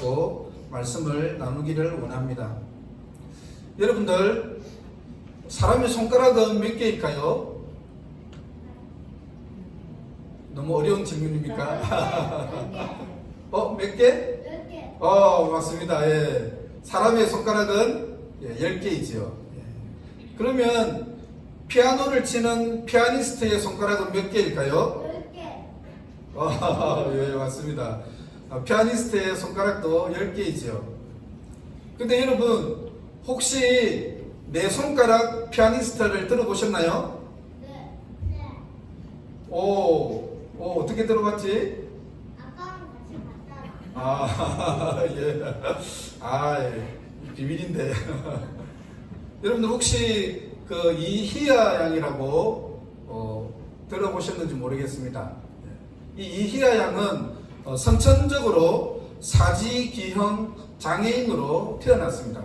가지고 말씀을 나누기를 원합니다. 여러분들, 사람의 손가락은 몇 개일까요? 너무 어려운 질문입니까? 몇 개? 10개. 맞습니다. 예. 사람의 손가락은 10개이지요. 그러면 피아노를 치는 피아니스트의 손가락은 몇 개일까요? 10개. 예, 맞습니다. 피아니스트의 손가락도 10개이지요. 근데 여러분, 혹시 네 손가락 피아니스트를 들어보셨나요? 네. 어떻게 들어봤지? 아빠랑 같이 봤잖아. 예. 비밀인데. 여러분들 혹시 그 이희아 양이라고 들어보셨는지 모르겠습니다. 이 이희아 양은 선천적으로 사지기형 장애인으로 태어났습니다.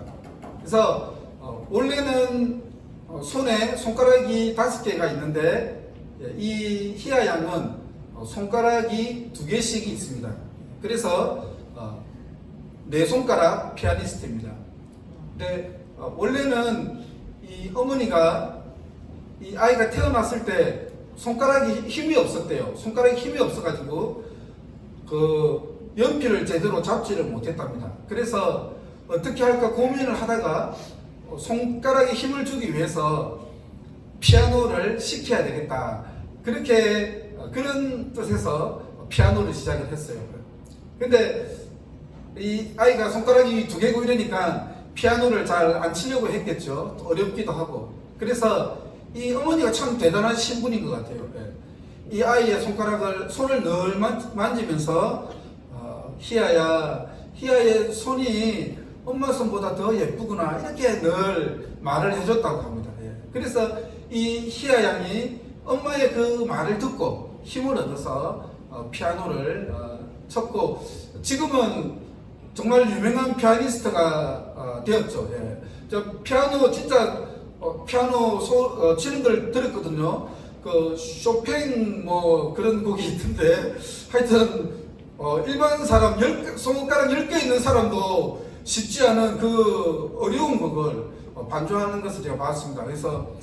그래서 원래는 손에 손가락이 5개가 있는데 이 희아 양은 손가락이 2개씩이 있습니다. 그래서 네 손가락 피아니스트입니다. 근데 원래는 이 어머니가 이 아이가 태어났을 때 손가락이 힘이 없었대요. 손가락이 힘이 없어가지고 그 연필을 제대로 잡지를 못했답니다. 그래서 어떻게 할까 고민을 하다가 손가락에 힘을 주기 위해서 피아노를 시켜야 되겠다. 그런 뜻에서 피아노를 시작을 했어요. 근데 이 아이가 손가락이 2개고 이러니까 피아노를 잘 안 치려고 했겠죠. 어렵기도 하고. 그래서 이 어머니가 참 대단한 신분인 것 같아요. 이 아이의 손을 늘 만지면서 희아의 손이 엄마 손보다 더 예쁘구나 이렇게 늘 말을 해줬다고 합니다. 그래서 이 희아 양이 엄마의 그 말을 듣고 힘을 얻어서 피아노를 쳤고 지금은 정말 유명한 피아니스트가 되었죠. 저 피아노 진짜 피아노 치는 걸 들었거든요. 그 쇼팽 뭐 그런 곡이 있던데 하여튼 일반 사람 손가락 10개 있는 사람도 쉽지 않은 그 어려운 곡을 반주하는 것을 제가 봤습니다. 그래서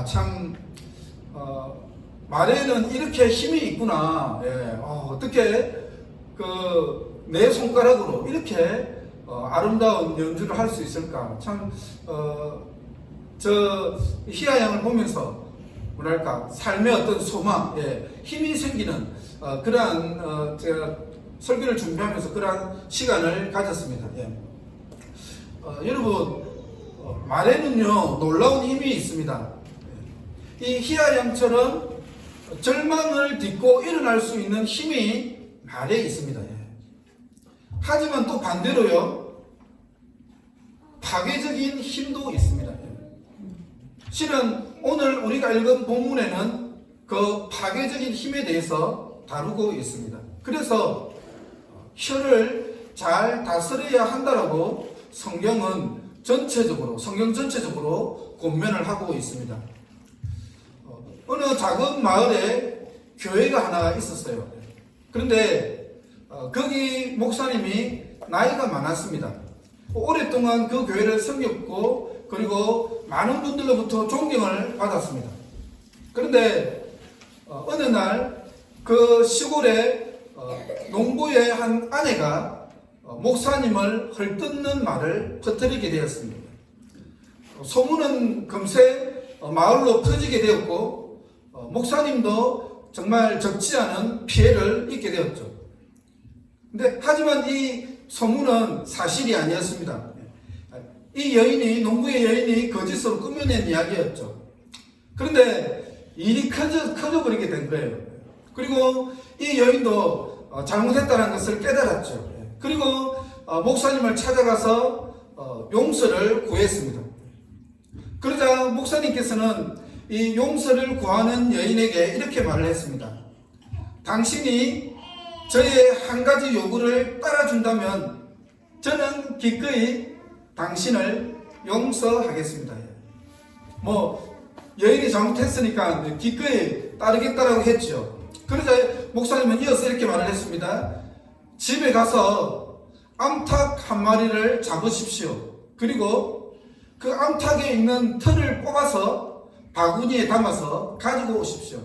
참 말에는 이렇게 힘이 있구나. 어떻게 내 손가락으로 이렇게 아름다운 연주를 할 수 있을까? 참 저 희아 양을 보면서 뭐랄까 삶의 어떤 소망, 힘이 생기는 그러한 제가 설교를 준비하면서 그러한 시간을 가졌습니다. 여러분 말에는요 놀라운 힘이 있습니다. 이 희아 양처럼 절망을 딛고 일어날 수 있는 힘이 말에 있습니다. 하지만 또 반대로요 파괴적인 힘도 있습니다. 실은 오늘 우리가 읽은 본문에는 그 파괴적인 힘에 대해서 다루고 있습니다. 그래서 혀를 잘 다스려야 한다라고 성경 전체적으로 권면을 하고 있습니다. 어느 작은 마을에 교회가 하나 있었어요. 그런데 거기 목사님이 나이가 많았습니다. 오랫동안 그 교회를 섬겼고 그리고 많은 분들로부터 존경을 받았습니다. 그런데 어느 날 그 시골에 농부의 한 아내가 목사님을 헐뜯는 말을 퍼뜨리게 되었습니다. 소문은 금세 마을로 퍼지게 되었고 목사님도 정말 적지 않은 피해를 입게 되었죠. 하지만 이 소문은 사실이 아니었습니다. 이 농부의 여인이 거짓으로 꾸며낸 이야기였죠. 그런데 일이 커져버리게 된 거예요. 그리고 이 여인도 잘못했다는 것을 깨달았죠. 그리고 목사님을 찾아가서 용서를 구했습니다. 그러자 목사님께서는 이 용서를 구하는 여인에게 이렇게 말을 했습니다. 당신이 저의 한 가지 요구를 따라준다면 저는 기꺼이 당신을 용서하겠습니다. 여인이 잘못했으니까 기꺼이 따르겠다라고 했죠. 그러자 목사님은 이어서 이렇게 말을 했습니다. 집에 가서 암탉 한 마리를 잡으십시오. 그리고 그 암탉에 있는 털을 뽑아서 바구니에 담아서 가지고 오십시오.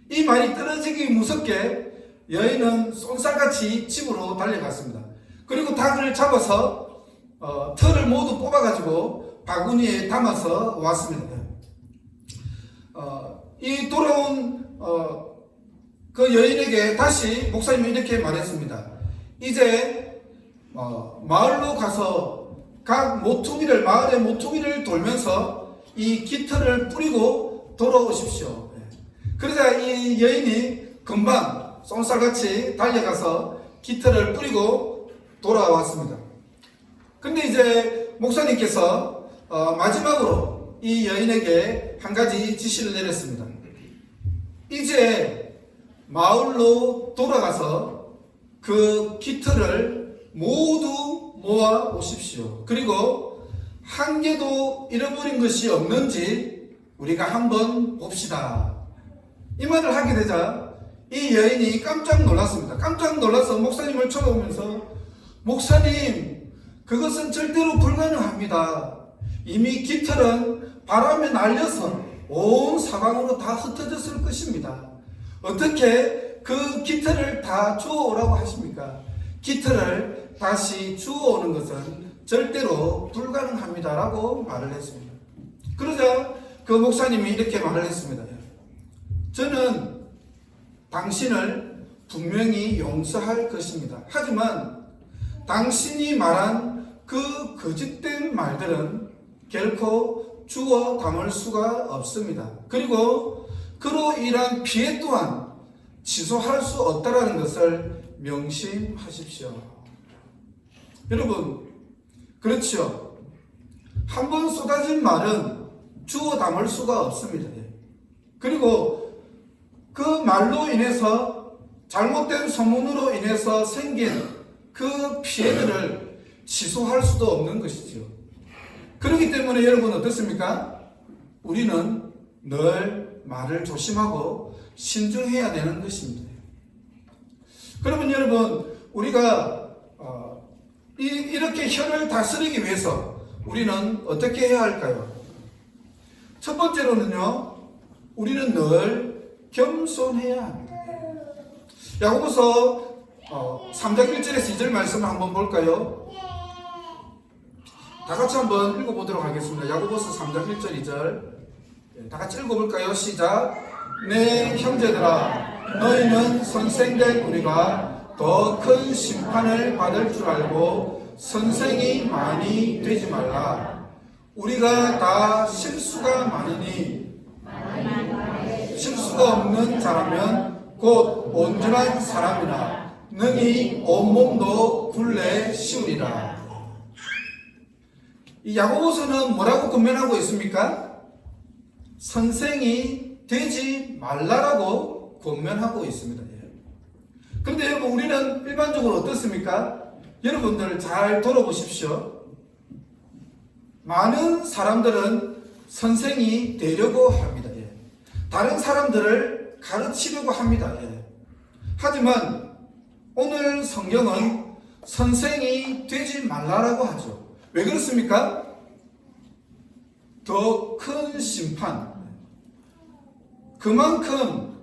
이 말이 떨어지기 무섭게 여인은 쏜살같이 집으로 달려갔습니다. 그리고 닭을 잡아서 털을 모두 뽑아가지고 바구니에 담아서 왔습니다. 이 돌아온 그 여인에게 다시 목사님이 이렇게 말했습니다. 이제 마을로 가서 각 모퉁이를, 마을의 모퉁이를 돌면서 이 깃털을 뿌리고 돌아오십시오. 그러자 이 여인이 금방 쏜살같이 달려가서 깃털을 뿌리고 돌아왔습니다. 근데 이제 목사님께서 마지막으로 이 여인에게 한 가지 지시를 내렸습니다. 이제 마을로 돌아가서 그 깃털을 모두 모아 오십시오. 그리고 한 개도 잃어버린 것이 없는지 우리가 한번 봅시다. 이 말을 하게 되자 이 여인이 깜짝 놀랐습니다. 깜짝 놀라서 목사님을 쳐다보면서, 목사님, 그것은 절대로 불가능합니다. 이미 깃털은 바람에 날려서 온 사방으로 다 흩어졌을 것입니다. 어떻게 그 깃털을 다 주워오라고 하십니까? 깃털을 다시 주워오는 것은 절대로 불가능합니다. 라고 말을 했습니다. 그러자 그 목사님이 이렇게 말을 했습니다. 저는 당신을 분명히 용서할 것입니다. 하지만 당신이 말한 그 거짓된 말들은 결코 주워 담을 수가 없습니다. 그리고 그로 인한 피해 또한 취소할 수 없다는 것을 명심하십시오. 여러분, 그렇죠. 한 번 쏟아진 말은 주워 담을 수가 없습니다. 그리고 그 말로 인해서, 잘못된 소문으로 인해서 생긴 그 피해들을 취소할 수도 없는 것이죠. 그렇기 때문에 여러분 어떻습니까? 우리는 늘 말을 조심하고 신중해야 되는 것입니다. 그러면 여러분, 우리가 이렇게 혀를 다스리기 위해서 우리는 어떻게 해야 할까요? 첫 번째로는요, 우리는 늘 겸손해야 합니다. 야고보서 3장 1절에서 2절 말씀을 한번 볼까요? 다 같이 한번 읽어보도록 하겠습니다. 야고보서 3장 1절 2절 다 같이 읽어볼까요? 시작. 내 형제들아, 너희는 선생된 우리가 더 큰 심판을 받을 줄 알고 선생이 많이 되지 말라. 우리가 다 실수가 많으니 실수가 없는 자라면 곧 온전한 사람이나 능히 온몸도 굴레 씌우리라. 이 야고보서는 뭐라고 권면하고 있습니까? 선생이 되지 말라라고 권면하고 있습니다. 그런데 여러분, 우리는 일반적으로 어떻습니까? 여러분들 잘 돌아보십시오. 많은 사람들은 선생이 되려고 합니다. 다른 사람들을 가르치려고 합니다. 하지만 오늘 성경은 선생이 되지 말라라고 하죠. 왜 그렇습니까? 더 큰 심판. 그만큼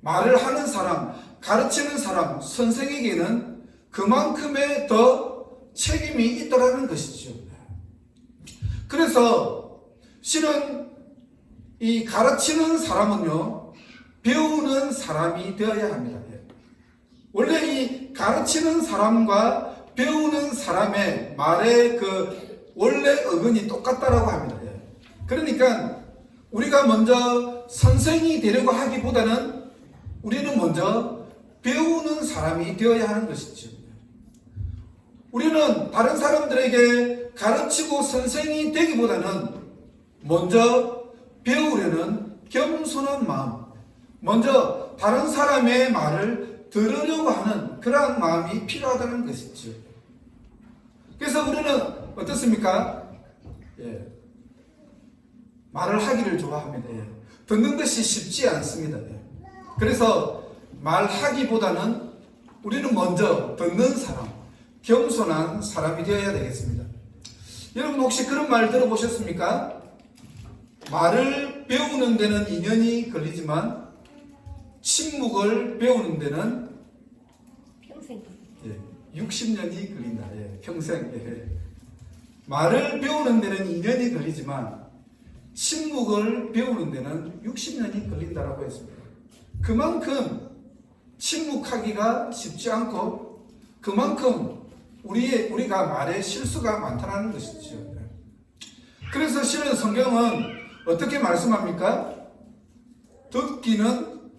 말을 하는 사람, 가르치는 사람, 선생에게는 그만큼의 더 책임이 있다라는 것이죠. 그래서 실은 이 가르치는 사람은요, 배우는 사람이 되어야 합니다. 원래 이 가르치는 사람과 배우는 사람의 말의 그 원래 어근이 똑같다라고 합니다. 그러니까 우리가 먼저 선생이 되려고 하기보다는 우리는 먼저 배우는 사람이 되어야 하는 것이죠. 우리는 다른 사람들에게 가르치고 선생이 되기보다는 먼저 배우려는 겸손한 마음, 먼저 다른 사람의 말을 들으려고 하는 그러한 마음이 필요하다는 것이죠. 그래서 우리는 어떻습니까? 말을 하기를 좋아합니다. 듣는 것이 쉽지 않습니다. 그래서 말하기보다는 우리는 먼저 듣는 사람, 겸손한 사람이 되어야 되겠습니다. 여러분 혹시 그런 말 들어보셨습니까? 말을 배우는 데는 2년이 걸리지만 침묵을 배우는 데는 평생. 60년이 걸린다. 평생. 말을 배우는 데는 2년이 걸리지만 침묵을 배우는 데는 60년이 걸린다라고 했습니다. 그만큼 침묵하기가 쉽지 않고 그만큼 우리가 말에 실수가 많다는 것이죠. 그래서 실은 성경은 어떻게 말씀합니까? 듣기는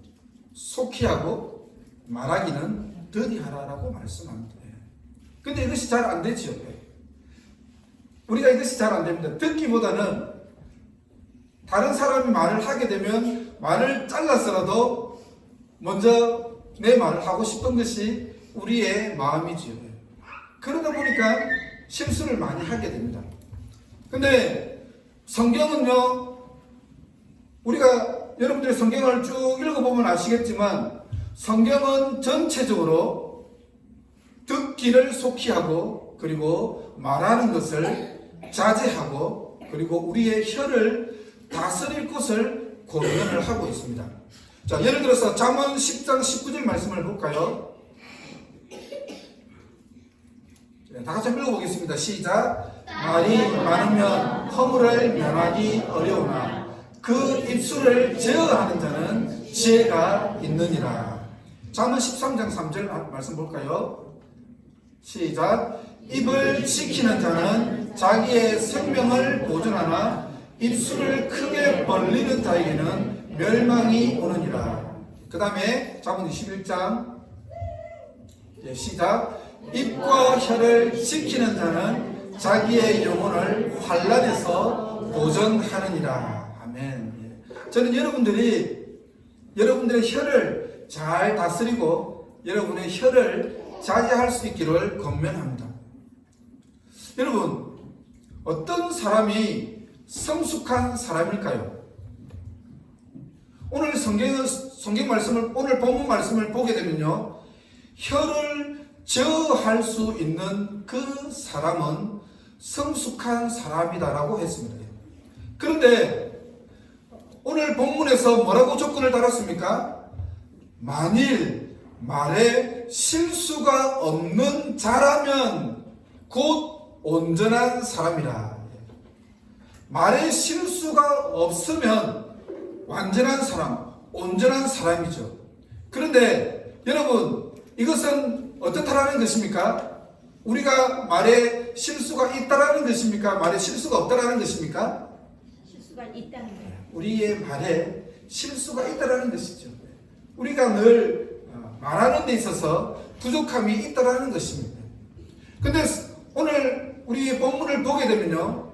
속히 하고 말하기는 더디하라라고 말씀합니다. 근데 이것이 잘 안 되죠. 우리가 이것이 잘 안 됩니다. 듣기보다는 다른 사람이 말을 하게 되면 말을 잘라서라도 먼저 내 말을 하고 싶은 것이 우리의 마음이지요. 그러다 보니까 실수를 많이 하게 됩니다. 근데 성경은요, 우리가 여러분들이 성경을 쭉 읽어보면 아시겠지만 성경은 전체적으로 듣기를 속히 하고 그리고 말하는 것을 자제하고 그리고 우리의 혀를 다스릴 것을 권면을 하고 있습니다. 자, 예를 들어서 잠언 10장 19절 말씀을 볼까요? 다 같이 한번 읽어보겠습니다. 시작. 말이 많으면 허물을 면하기 어려우나 그 입술을 제어하는 자는 지혜가 있느니라. 잠언 13장 3절 말씀 볼까요? 시작. 입을 지키는 자는 자기의 생명을 보존하나 입술을 크게 벌리는 자에게는 멸망이 오느니라. 그 다음에 잠언 21장 시작. 입과 혀를 지키는 자는 자기의 영혼을 환난에서 보존하느니라. 아멘. 저는 여러분들의 혀를 잘 다스리고 여러분의 혀를 자제할 수 있기를 권면합니다. 여러분, 어떤 사람이 성숙한 사람일까요? 오늘 성경 말씀을, 오늘 본문 말씀을 보게 되면요, 혀를 제어할 수 있는 그 사람은 성숙한 사람이다라고 했습니다. 그런데 오늘 본문에서 뭐라고 조건을 달았습니까? 만일 말에 실수가 없는 자라면 곧 온전한 사람이라. 말에 실수가 없으면 완전한 사람, 온전한 사람이죠. 그런데 여러분, 이것은 어떻다라는 것입니까? 우리가 말에 실수가 있다라는 것입니까? 말에 실수가 없다라는 것입니까? 실수가 있다는 거예요. 우리의 말에 실수가 있다라는 것이죠. 우리가 늘 말하는 데 있어서 부족함이 있다라는 것입니다. 근데 오늘 우리 본문을 보게 되면요,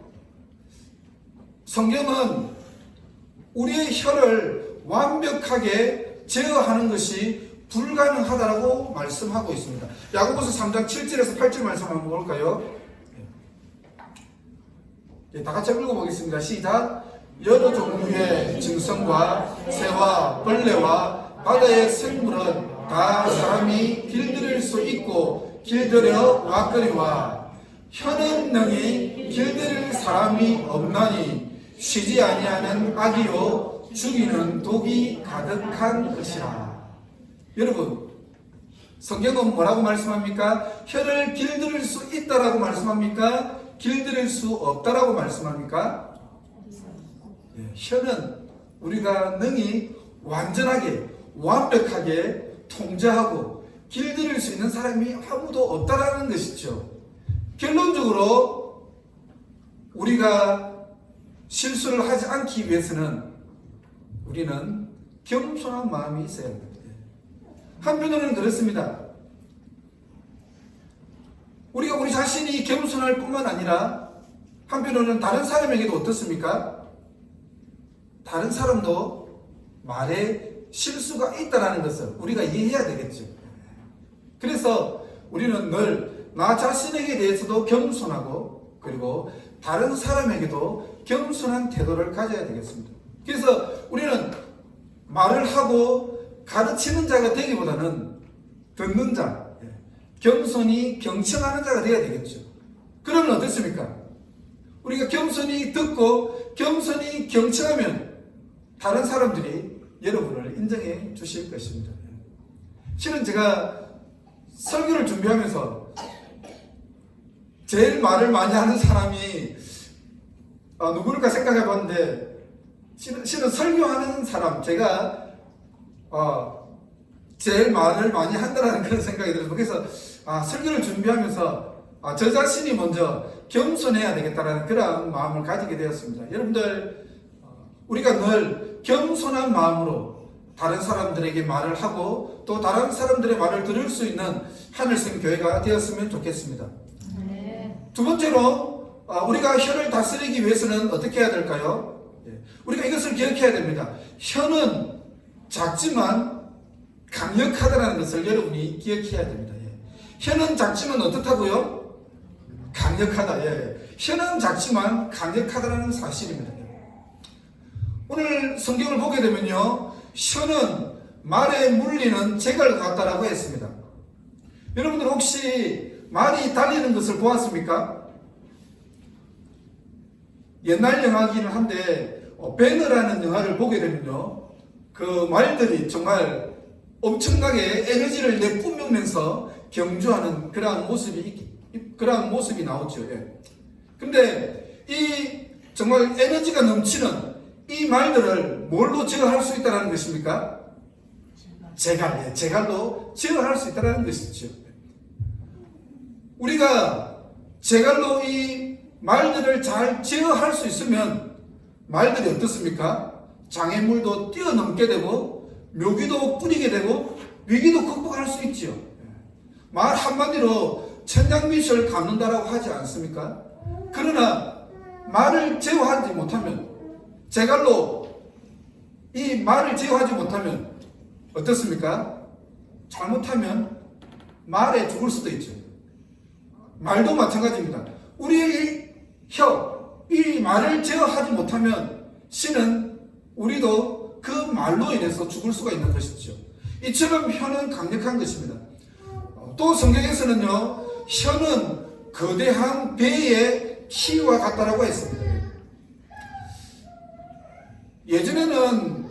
성경은 우리의 혀를 완벽하게 제어하는 것이 불가능하다라고 말씀하고 있습니다. 야고보서 3장 7절에서 8절 말씀 한번 볼까요? 다 같이 읽어보겠습니다. 시작. 여러 종류의 짐승과 새와 벌레와 바다의 생물은 다 사람이 길들일 수 있고 길들여 왔거니와 혀는 능히 길들일 사람이 없나니 쉬지 아니하는 악이요 죽이는 독이 가득한 것이라. 여러분, 성경은 뭐라고 말씀합니까? 혀를 길들일 수 있다라고 말씀합니까? 길들일 수 없다라고 말씀합니까? 혀는 우리가 능히 완전하게 완벽하게 통제하고 길들일 수 있는 사람이 아무도 없다라는 것이죠. 결론적으로 우리가 실수를 하지 않기 위해서는 우리는 겸손한 마음이 있어야 합니다. 한편으로는 그렇습니다. 우리가 우리 자신이 겸손할 뿐만 아니라 한편으로는 다른 사람에게도 어떻습니까? 다른 사람도 말에 실수가 있다는 것을 우리가 이해해야 되겠죠. 그래서 우리는 늘 나 자신에게 대해서도 겸손하고 그리고 다른 사람에게도 겸손한 태도를 가져야 되겠습니다. 그래서 우리는 말을 하고 가르치는 자가 되기보다는 듣는 자, 겸손히 경청하는 자가 되어야 되겠죠. 그러면 어떻습니까? 우리가 겸손히 듣고 겸손히 경청하면 다른 사람들이 여러분을 인정해 주실 것입니다. 실은 제가 설교를 준비하면서 제일 말을 많이 하는 사람이 누구일까 생각해 봤는데, 실은 설교하는 사람, 제가 제일 말을 많이 한다는 그런 생각이 들어서, 그래서 설교를 준비하면서 저 자신이 먼저 겸손해야 되겠다라는 그런 마음을 가지게 되었습니다. 여러분들, 우리가 늘 겸손한 마음으로 다른 사람들에게 말을 하고 또 다른 사람들의 말을 들을 수 있는 하늘샘 교회가 되었으면 좋겠습니다. 두 번째로, 우리가 혀를 다스리기 위해서는 어떻게 해야 될까요? 우리가 이것을 기억해야 됩니다. 혀는 작지만 강력하다는 것을 여러분이 기억해야 됩니다. 혀는 작지만 어떻다고요? 강력하다. 혀는 작지만 강력하다는 사실입니다. 오늘 성경을 보게 되면요, 혀는 말에 물리는 제갈 같다라고 했습니다. 여러분들 혹시 말이 달리는 것을 보았습니까? 옛날 영화이긴 한데 배너라는 영화를 보게 되면요, 그 말들이 정말 엄청나게 에너지를 내뿜으면서 경주하는 그러한 모습이 나오죠. 근데 이 정말 에너지가 넘치는 이 말들을 뭘로 제어할 수 있다는 것입니까? 제갈로 제어할 수 있다는 것이죠. 우리가 제갈로 이 말들을 잘 제어할 수 있으면 말들이 어떻습니까? 장애물도 뛰어넘게 되고 묘기도 뿌리게 되고 위기도 극복할 수 있죠. 말 한마디로 천냥빛을 갚는다라고 하지 않습니까? 그러나 말을 제어하지 못하면, 제갈로 이 말을 제어하지 못하면 어떻습니까? 잘못하면 말에 죽을 수도 있죠. 말도 마찬가지입니다. 우리의 이 말을 제어하지 못하면 신은 우리도 그 말로 인해서 죽을 수가 있는 것이죠. 이처럼 혀는 강력한 것입니다. 또 성경에서는요, 혀는 거대한 배의 키와 같다라고 했습니다. 예전에는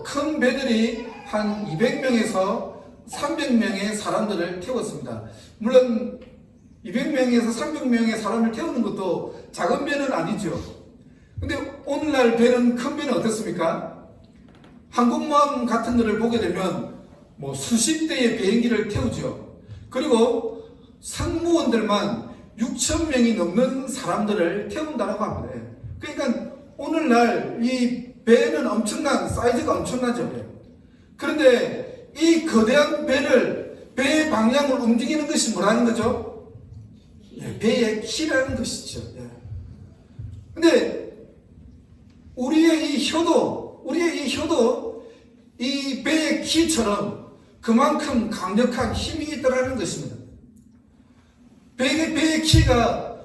큰 배들이 한 200명에서 300명의 사람들을 태웠습니다. 물론 200명에서 300명의 사람을 태우는 것도 작은 배는 아니죠. 근데 오늘날 배는, 큰 배는 어떻습니까? 항공모함 같은 것을 보게 되면 뭐 수십 대의 비행기를 태우죠. 그리고 승무원들만 6,000명이 넘는 사람들을 태운다고 합니다. 그러니까 오늘날 이 배는 엄청난, 사이즈가 엄청나죠. 그런데 이 거대한 배의 방향을 움직이는 것이 뭐라는 거죠? 배의 키라는 것이죠. 근데 우리의 이 혀도 이 배의 키처럼 그만큼 강력한 힘이 있다는 것입니다. 배의 키가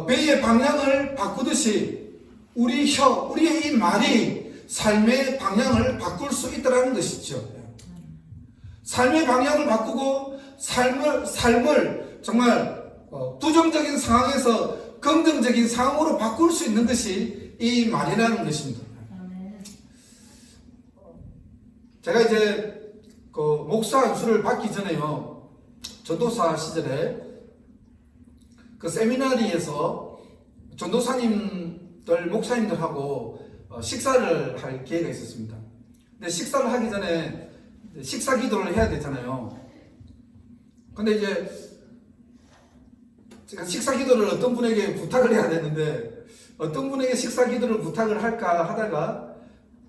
배의 방향을 바꾸듯이 우리의 이 말이 삶의 방향을 바꿀 수 있다는 것이죠. 삶의 방향을 바꾸고 삶을 정말 부정적인 상황에서 긍정적인 상황으로 바꿀 수 있는 것이 이 말이라는 것입니다. 제가 이제 그 목사 안수를 받기 전에요, 전도사 시절에 그 세미나리에서 전도사님들, 목사님들하고 식사를 할 기회가 있었습니다. 근데 식사를 하기 전에 식사 기도를 해야 되잖아요. 근데 이제 제가 식사 기도를 어떤 분에게 부탁을 해야 되는데, 어떤 분에게 식사 기도를 부탁을 할까 하다가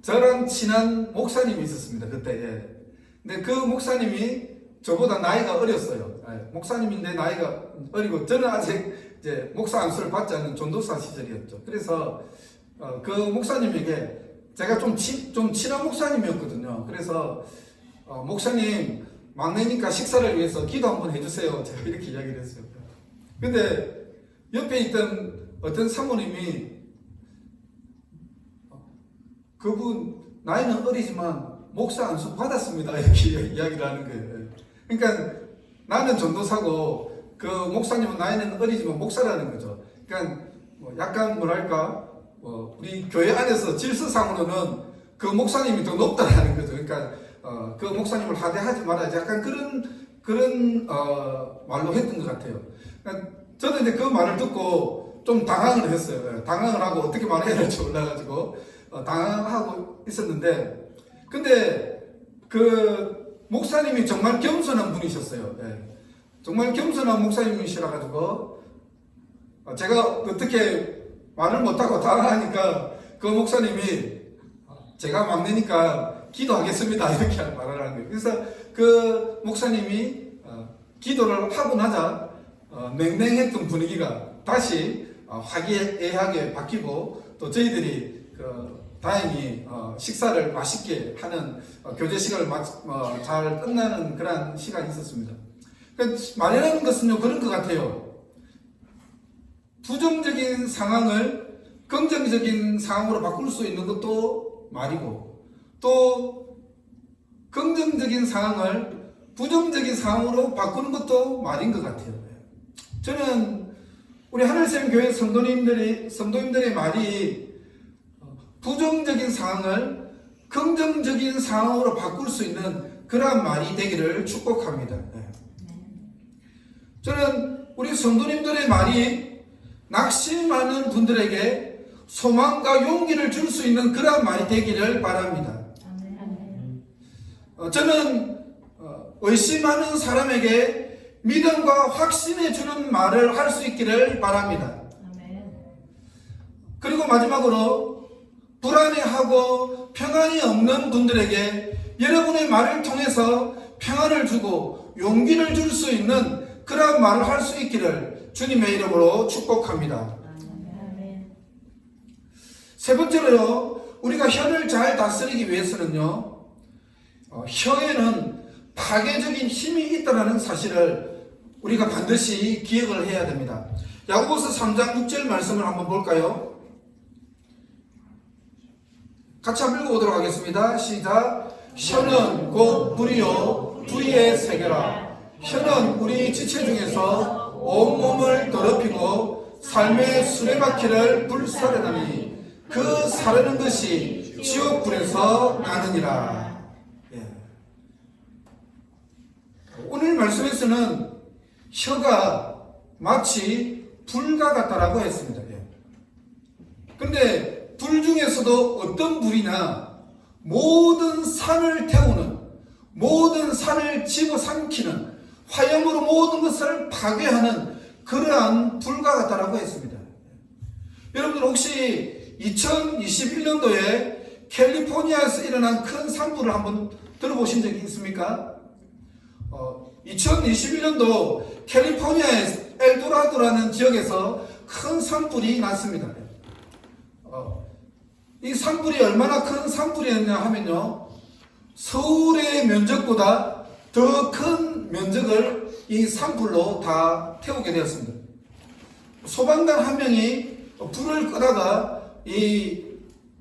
저랑 친한 목사님이 있었습니다, 그때. 근데 그 목사님이 저보다 나이가 어렸어요. 목사님인데 나이가 어리고, 저는 아직 이제 목사 안수를 받지 않은 전도사 시절이었죠. 그래서 그 목사님에게, 제가 좀 친한 목사님이었거든요. 그래서 목사님, 막내니까 식사를 위해서 기도 한번 해주세요, 제가 이렇게 이야기를 했어요. 근데 옆에 있던 어떤 사모님이, 그분 나이는 어리지만 목사 안수 받았습니다, 이렇게 이야기를 하는 거예요. 그러니까 나는 전도사고 그 목사님은 나이는 어리지만 목사라는 거죠. 그러니까 뭐 약간 뭐랄까 우리 교회 안에서 질서상으로는 그 목사님이 더 높다라는 거죠. 그러니까 그 목사님을 하대하지 말아야지 약간 그런 말로 했던 것 같아요. 그러니까 저는 이제 그 말을 듣고 좀 당황을 했어요. 당황을 하고 어떻게 말해야 될지 몰라가지고 당황하고 있었는데, 근데 그 목사님이 정말 겸손한 분이셨어요. 정말 겸손한 목사님이시라 가지고 제가 어떻게 말을 못하고 당황하니까 그 목사님이 제가 막내니까 기도하겠습니다 이렇게 말을 하는 거예요. 그래서 그 목사님이 기도를 하고 나자 냉랭했던 분위기가 다시 화기애애하게 바뀌고, 또 저희들이 다행히 식사를 맛있게 하는 교제 시간을 잘 끝나는 그런 시간이 있었습니다. 그러니까 말이라는 것은요 그런 것 같아요. 부정적인 상황을 긍정적인 상황으로 바꿀 수 있는 것도 말이고, 또 긍정적인 상황을 부정적인 상황으로 바꾸는 것도 말인 것 같아요. 저는 우리 하늘샘 교회 성도님들의 말이 부정적인 상황을 긍정적인 상황으로 바꿀 수 있는 그러한 말이 되기를 축복합니다. 저는 우리 성도님들의 말이 낙심하는 분들에게 소망과 용기를 줄 수 있는 그러한 말이 되기를 바랍니다. 저는 의심하는 사람에게 믿음과 확신해 주는 말을 할 수 있기를 바랍니다. 그리고 마지막으로 불안해하고 평안이 없는 분들에게 여러분의 말을 통해서 평안을 주고 용기를 줄 수 있는 그러한 말을 할 수 있기를 주님의 이름으로 축복합니다. 세 번째로요, 우리가 혀를 잘 다스리기 위해서는요, 혀에는 파괴적인 힘이 있다는 사실을 우리가 반드시 기억을 해야 됩니다. 야고보서 3장 6절 말씀을 한번 볼까요? 같이 한번 읽어보도록 하겠습니다. 시작. 혀는 곧 불이요 불의의 세계라. 혀는 우리 지체 중에서 온몸을 더럽히고 삶의 수레바퀴를 불사르나니 그 사르는 것이 지옥불에서 나느니라. 오늘 말씀에서는 혀가 마치 불과 같다라고 했습니다. 그런데 불 중에서도 어떤 불이나 모든 산을 태우는, 모든 산을 집어삼키는, 화염으로 모든 것을 파괴하는 그러한 불과 같다라고 했습니다. 여러분들 혹시 2021년도에 캘리포니아에서 일어난 큰 산불을 한번 들어보신 적이 있습니까? 2021년도 캘리포니아의 엘도라도라는 지역에서 큰 산불이 났습니다. 이 산불이 얼마나 큰 산불이었냐 하면요, 서울의 면적보다 더 큰 면적을 이 산불로 다 태우게 되었습니다. 소방관 한 명이 불을 끄다가 이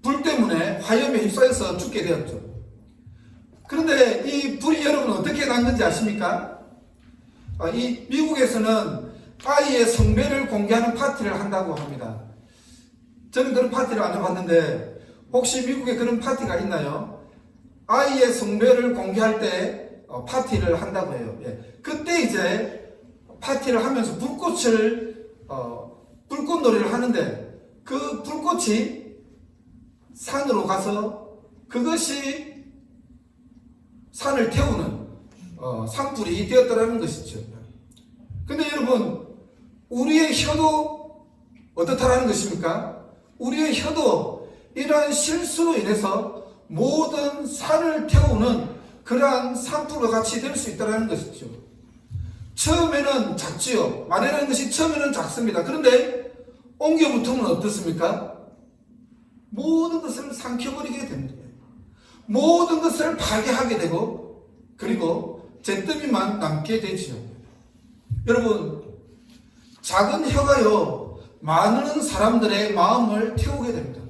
불 때문에 화염에 휩싸여서 죽게 되었죠. 그런데 이 불이 여러분 어떻게 났는지 아십니까? 이 미국에서는 아이의 성별을 공개하는 파티를 한다고 합니다. 저는 그런 파티를 안 해봤는데 혹시 미국에 그런 파티가 있나요? 아이의 성별을 공개할 때 파티를 한다고 해요. 그때 이제 파티를 하면서 불꽃놀이를 하는데 그 불꽃이 산으로 가서 그것이 산을 태우는 산불이 되었다라는 것이죠. 근데 여러분, 우리의 혀도 어떻다라는 것입니까? 우리의 혀도 이러한 실수로 인해서 모든 산을 태우는 그러한 산불과 같이 될 수 있다는 것이죠. 처음에는 작지요. 말이라는 것이 처음에는 작습니다. 그런데 옮겨 붙으면 어떻습니까? 모든 것을 삼켜버리게 됩니다. 모든 것을 파괴하게 되고, 그리고 잿더미만 남게 되지요. 여러분, 작은 혀가요, 많은 사람들의 마음을 태우게 됩니다.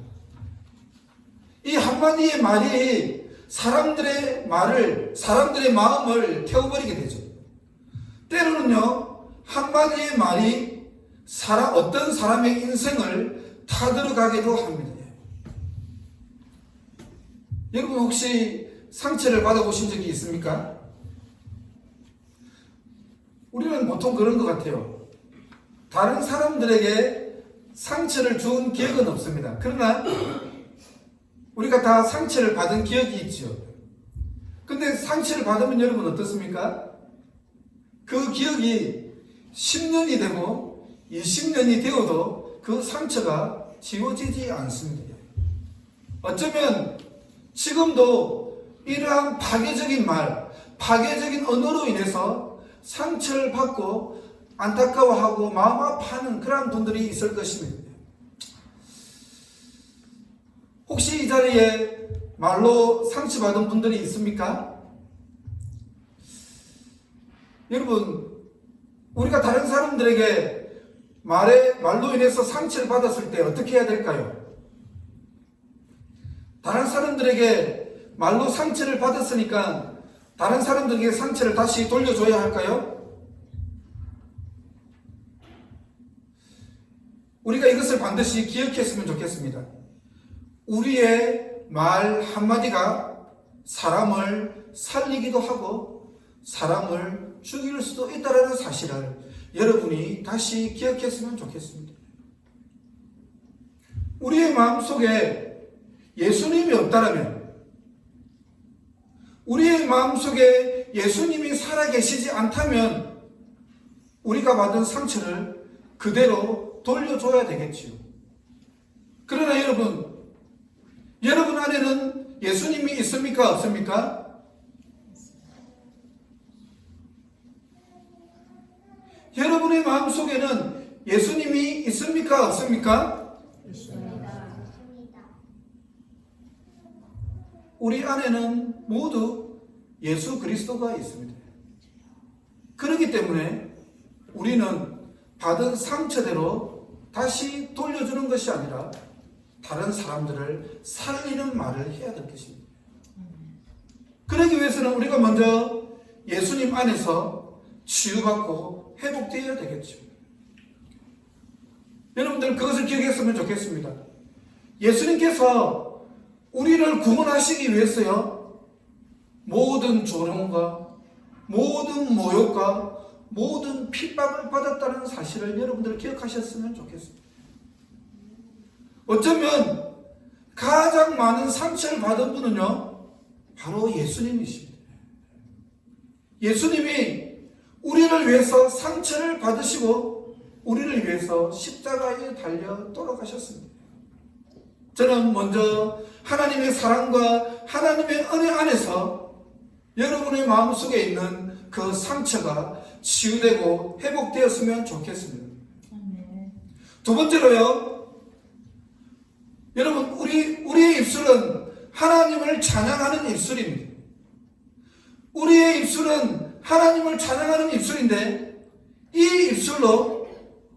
이 한마디의 말이 사람들의 마음을 태워버리게 되죠. 때로는요, 한마디의 말이 어떤 사람의 인생을 타들어가기도 합니다. 여러분 혹시 상처를 받아보신 적이 있습니까? 우리는 보통 그런 것 같아요. 다른 사람들에게 상처를 준 기억은 없습니다. 그러나 우리가 다 상처를 받은 기억이 있죠. 근데 상처를 받으면 여러분 어떻습니까? 그 기억이 10년이 되고 20년이 되어도 그 상처가 지워지지 않습니다. 어쩌면 지금도 이러한 파괴적인 말, 파괴적인 언어로 인해서 상처를 받고 안타까워하고 마음 아파하는 그런 분들이 있을 것입니다. 혹시 이 자리에 말로 상처받은 분들이 있습니까? 여러분, 우리가 다른 사람들에게 말로 인해서 상처를 받았을 때 어떻게 해야 될까요? 다른 사람들에게 말로 상처를 받았으니까 다른 사람들에게 상처를 다시 돌려줘야 할까요? 우리가 이것을 반드시 기억했으면 좋겠습니다. 우리의 말 한마디가 사람을 살리기도 하고 사람을 죽일 수도 있다는 사실을 여러분이 다시 기억했으면 좋겠습니다. 우리의 마음속에 예수님이 없다면, 우리의 마음속에 예수님이 살아계시지 않다면 우리가 받은 상처를 그대로 돌려줘야 되겠지요. 그러나 여러분 안에는 예수님이 있습니까? 없습니까? 여러분의 마음속에는 예수님이 있습니까? 없습니까? 있습니다. 우리 안에는 모두 예수 그리스도가 있습니다. 그렇기 때문에 우리는 받은 상처대로 다시 돌려주는 것이 아니라 다른 사람들을 살리는 말을 해야 될 것입니다. 그러기 위해서는 우리가 먼저 예수님 안에서 치유받고 회복되어야 되겠죠. 여러분들 그것을 기억했으면 좋겠습니다. 예수님께서 우리를 구원하시기 위해서요, 모든 조롱과 모든 모욕과 모든 핍박을 받았다는 사실을 여러분들 기억하셨으면 좋겠습니다. 어쩌면 가장 많은 상처를 받은 분은요, 바로 예수님이십니다. 예수님이 우리를 위해서 상처를 받으시고 우리를 위해서 십자가에 달려 돌아가셨습니다. 저는 먼저 하나님의 사랑과 하나님의 은혜 안에서 여러분의 마음속에 있는 그 상처가 치유되고 회복되었으면 좋겠습니다. 두 번째로요, 여러분, 우리의 입술은 하나님을 찬양하는 입술입니다. 우리의 입술은 하나님을 찬양하는 입술인데 이 입술로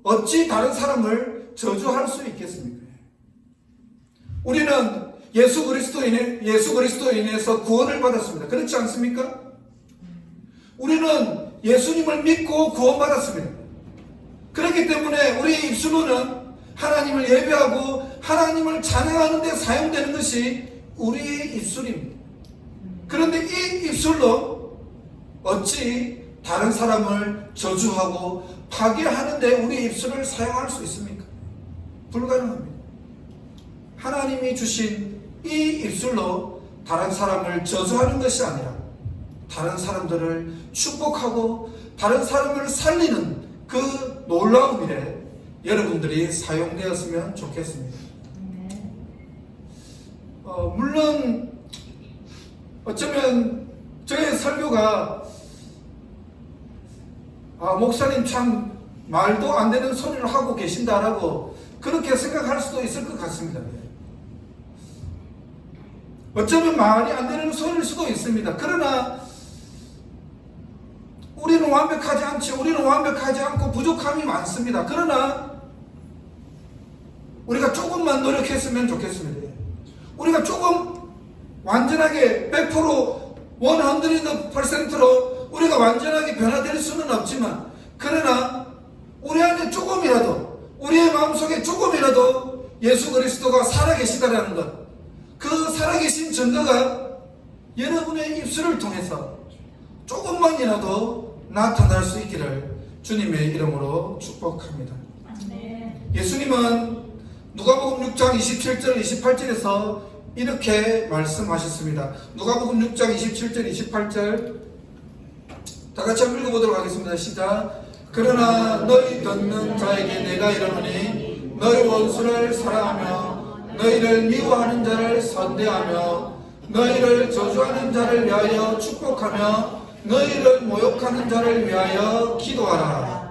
어찌 다른 사람을 저주할 수 있겠습니까? 우리는 예수 그리스도로 인해서 구원을 받았습니다. 그렇지 않습니까? 우리는 예수님을 믿고 구원받았습니다. 그렇기 때문에 우리의 입술로는 하나님을 예배하고 하나님을 찬양하는 데 사용되는 것이 우리의 입술입니다. 그런데 이 입술로 어찌 다른 사람을 저주하고 파괴하는 데 우리의 입술을 사용할 수 있습니까? 불가능합니다. 하나님이 주신 이 입술로 다른 사람을 저주하는 것이 아니라 다른 사람들을 축복하고 다른 사람을 살리는 그 놀라운 일에 여러분들이 사용되었으면 좋겠습니다. 물론 어쩌면 저의 설교가 목사님 참 말도 안 되는 소리를 하고 계신다라고 그렇게 생각할 수도 있을 것 같습니다. 어쩌면 말이 안 되는 소리일 수도 있습니다. 그러나 우리는 완벽하지 않죠. 우리는 완벽하지 않고 부족함이 많습니다. 그러나 우리가 조금만 노력했으면 좋겠습니다. 우리가 조금 완전하게 100% 100%로 우리가 완전하게 변화될 수는 없지만, 그러나 우리 안에 조금이라도, 우리의 마음속에 조금이라도 예수 그리스도가 살아계시다라는 것, 그 살아계신 증거가 여러분의 입술을 통해서 조금만이라도 나타날 수 있기를 주님의 이름으로 축복합니다. 예수님은 누가복음 6장 27절 28절에서 이렇게 말씀하셨습니다. 누가복음 6장 27절 28절 다 같이 한번 읽어보도록 하겠습니다. 시작. 그러나 너희 듣는 자에게 내가 이르노니 너희 원수를 사랑하며 너희를 미워하는 자를 선대하며 너희를 저주하는 자를 위하여 축복하며 너희를 모욕하는 자를 위하여 기도하라.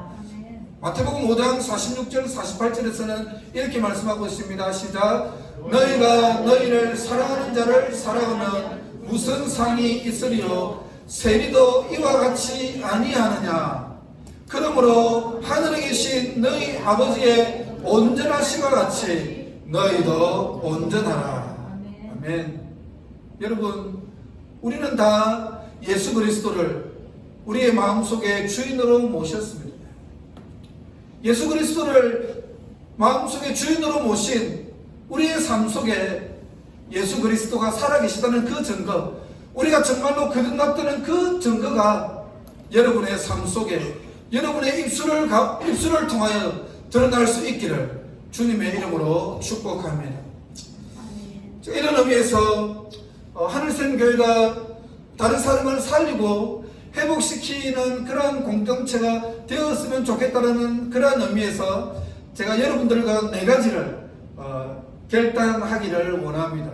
마태복음 5장 46절 48절에서는 이렇게 말씀하고 있습니다. 시작. 너희가 너희를 사랑하는 자를 사랑하면 무슨 상이 있으리요? 세리도 이와 같이 아니하느냐? 그러므로 하늘에 계신 너희 아버지의 온전하심과 같이 너희도 온전하라. 아멘. 여러분, 우리는 다 예수 그리스도를 우리의 마음속에 주인으로 모셨습니다. 예수 그리스도를 마음속에 주인으로 모신 우리의 삶 속에 예수 그리스도가 살아계시다는 그 증거, 우리가 정말로 거듭났다는 그 증거가 여러분의 삶 속에 여러분의 입술을 통하여 드러날 수 있기를 주님의 이름으로 축복합니다. 이런 의미에서 하늘샘 교회가 다른 사람을 살리고 회복시키는 그러한 공동체가 되었으면 좋겠다는 그러한 의미에서 제가 여러분들과 네 가지를 결단하기를 원합니다.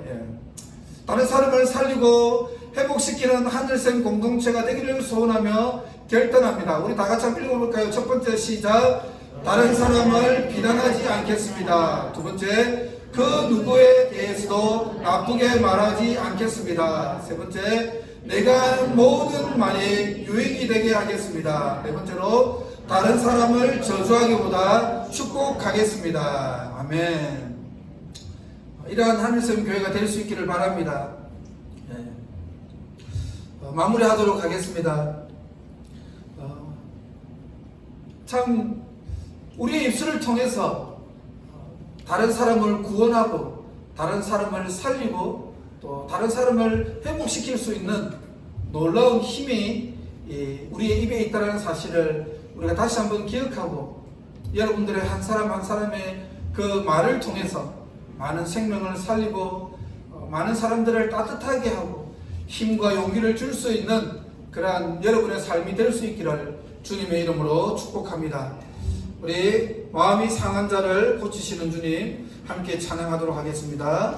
다른 사람을 살리고 회복시키는 하늘샘 공동체가 되기를 소원하며 결단합니다. 우리 다 같이 한번 읽어볼까요? 첫 번째 시작. 다른 사람을 비난하지 않겠습니다. 두 번째, 그 누구에 대해서도 나쁘게 말하지 않겠습니다. 세 번째, 내가 하는 모든 말이 유익이 되게 하겠습니다. 네 번째로, 다른 사람을 저주하기보다 축복하겠습니다. 아멘. 이러한 하늘샘 교회가 될 수 있기를 바랍니다. 마무리하도록 하겠습니다. 참 우리의 입술을 통해서 다른 사람을 구원하고 다른 사람을 살리고 또 다른 사람을 회복시킬 수 있는 놀라운 힘이 우리의 입에 있다는 사실을 우리가 다시 한번 기억하고 여러분들의 한 사람 한 사람의 그 말을 통해서 많은 생명을 살리고 많은 사람들을 따뜻하게 하고 힘과 용기를 줄 수 있는 그러한 여러분의 삶이 될 수 있기를 주님의 이름으로 축복합니다. 우리 마음이 상한 자를 고치시는 주님 함께 찬양하도록 하겠습니다.